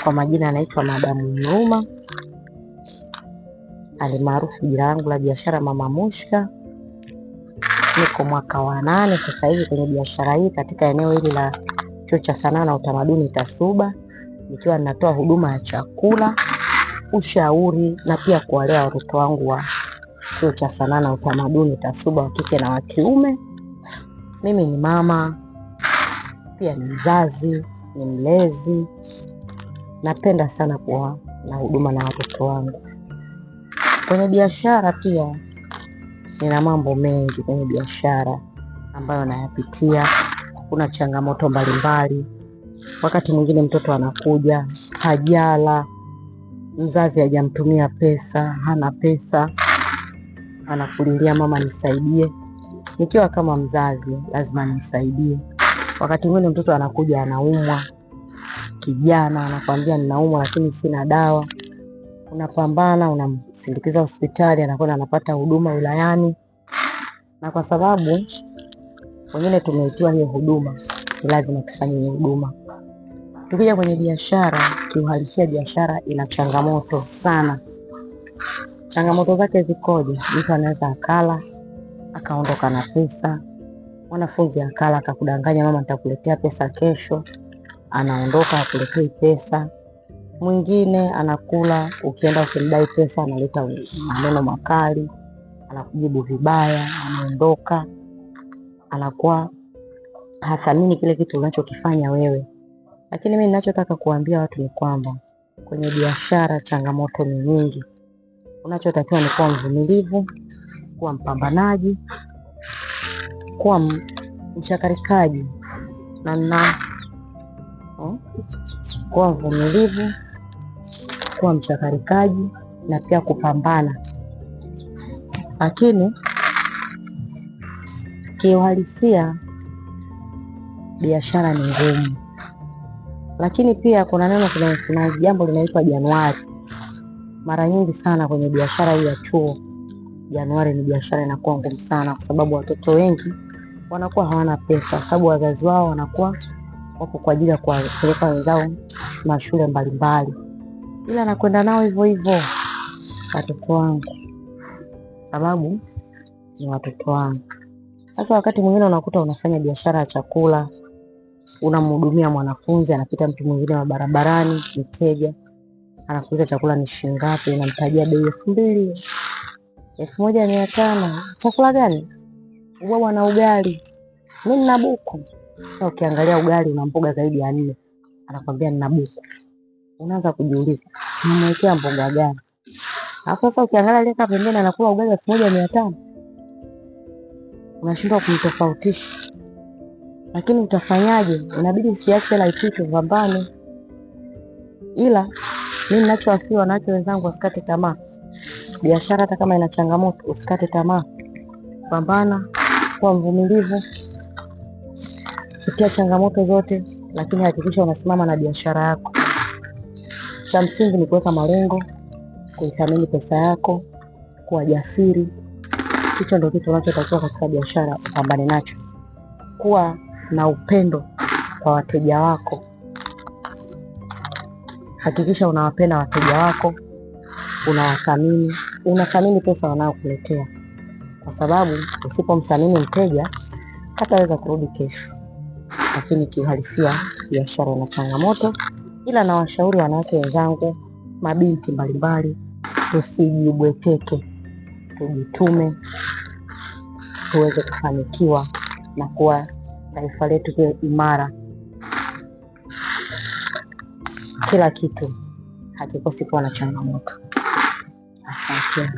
Kwa majina anaitwa Madamu Nuruma, alimaarufu jina langu la biashara Mama Mushka. Niko mwaka wa 8 sasa hivi kwenye biashara hii katika eneo hili la Chuo cha Sanaa na Utamaduni Tasuba, nikiwa ninatoa huduma ya chakula, ushauri na pia kuwalea watoto wangu wa Chuo cha Sanaa na Utamaduni Tasuba, wa kike na wa kiume. Mimi ni mama, pia ni mzazi, ni mlezi. Napenda sana kuwa na huduma na watoto wangu. Kwenye biashara pia nina mambo mengi kwenye biashara ambayo nayapitia. Kuna changamoto mbalimbali. Wakati mwingine mtoto anakuja hajala, mzazi hajamtumia pesa, hana pesa, anakulilia mama nisaidie. Nikiwa kama mzazi lazima nimsaidie. Wakati mwingine mtoto anakuja anaumwa, kijana anakuambia ninaumwa lakini sina dawa. Unapambana, unamsindikiza hospitali, anakwenda anapata huduma wilayani. Na kwa sababu wengine tumeitiwa hiyo huduma, ni lazima tufanye hiyo huduma. Tukija kwenye biashara, kiuhalisia biashara ina changamoto sana. Changamoto zake zikoje? Mtu anaweza akala akaondoka na pesa. Mwanafunzi akala akakudanganya, mama nitakuletea pesa kesho, anaondoka akuletei pesa. Mwingine anakula, ukienda ukimdai pesa analeta maneno makali, anakujibu vibaya, anaondoka, anakuwa hathamini kile kitu unachokifanya wewe. Lakini mimi ninachotaka kuambia watu ni kwamba kwenye biashara changamoto ni nyingi. Unachotakiwa ni kuwa mvumilivu, kuwa mpambanaji, kuwa mchakarikaji kuwa mvumilivu, kuwa mchakarikaji na pia kupambana. Lakini kiuhalisia biashara ni ngumu. Lakini pia kuna jambo linaitwa Januari. Mara nyingi sana kwenye biashara hii ya chuo, Januari ni biashara inakuwa ngumu sana, kwa sababu watoto wengi wanakuwa hawana pesa, kwa sababu wazazi wao wanakuwa wapo kwa ajili ya kuwapeleka wenzao mashule mbalimbali, ila nakwenda nao hivyo hivyo watoto wangu, sababu ni watoto wangu. Sasa wakati mwingine unakuta unafanya biashara ya chakula, unamhudumia mwanafunzi, anapita mtu mwingine wa barabarani, mteja anakuuliza chakula ni shilingi ngapi, unamtajia bei 2000, 1500. Chakula gani? Ubwabwa na ugali. Mimi nina buku. Sasa ukiangalia ugali una mboga zaidi ya 4, anakwambia nina buku. Unaanza kujiuliza, nimewekea mboga gani? Hapo sasa ukiangalia leka pembeni anakula ugali 1500. Unashindwa kumtofautisha. Lakini utafanyaje? Inabidi usiache hela ipite, pambane. Ila mimi ninachowaambia wanawake wenzangu wasikate tamaa. Biashara hata kama ina changamoto, usikate tamaa. Pambana, kuwa mvumilivu, pitia changamoto zote, lakini hakikisha unasimama na biashara yako. Cha msingi ni kuweka malengo, kuithamini pesa yako, kuwa jasiri. Hicho ndio kitu unachotakiwa katika biashara, upambane nacho. Kuwa na upendo kwa wateja wako. Hakikisha unawapenda wateja wako, unawathamini, unathamini pesa wanayokuletea. Kwa sababu usipomthamini mteja hataweza kurudi kesho. Lakini kiuhalisia biashara ina changamoto, ila na washauri wanawake wenzangu, mabinti mbalimbali, tusijibweteke, tujitume, tuweze kufanikiwa na kuwa taifa letu kiwe imara. Kila kitu hakikosi kuwa na changamoto. Asante.